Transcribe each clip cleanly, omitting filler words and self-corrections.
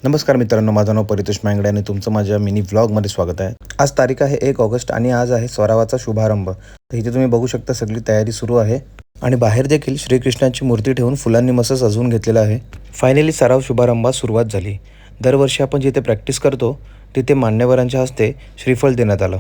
नमस्कार मित्रांनो, माझं नाव परितोष मांगडे आणि तुमचं माझ्या मिनी व्लॉगमध्ये स्वागत आहे। आज तारीख आहे 1 ऑगस्ट आणि आज आहे सरावाचा शुभारंभ। तर इथे तुम्ही बघू शकता सगळी तयारी सुरू आहे आणि बाहेर देखील श्रीकृष्णाची मूर्ती ठेवून फुलांनी मस्त सजवून घेतलेला आहे। फायनली सराव शुभारंभास सुरुवात झाली। दरवर्षी आपण जिथे प्रॅक्टिस करतो तिथे मान्यवरांच्या हस्ते श्रीफळ देण्यात आलं।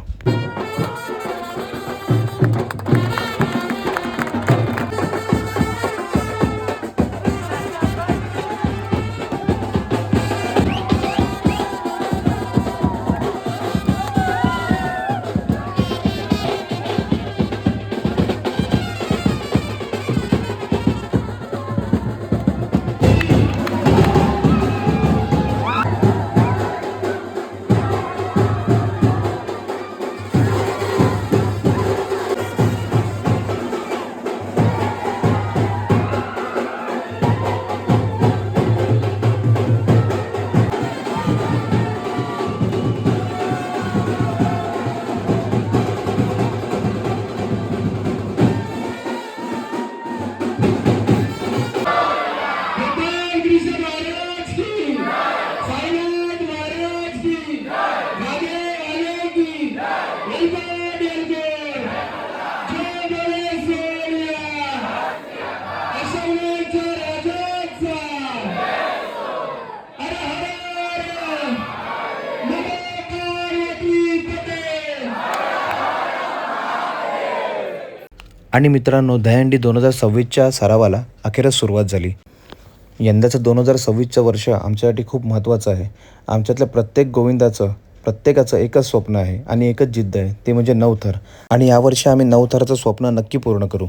आणि मित्रांनो, दहीहंडी 2026च्या सरावाला अखेरच सुरुवात झाली। यंदाचं 2026चं वर्ष आमच्यासाठी खूप महत्त्वाचं आहे। आमच्यातल्या प्रत्येक प्रत्येकाचं एकच स्वप्न आहे आणि एकच जिद्द आहे, ते म्हणजे 9 थर। आणि यावर्षी आम्ही 9 थराचं स्वप्न नक्की पूर्ण करू।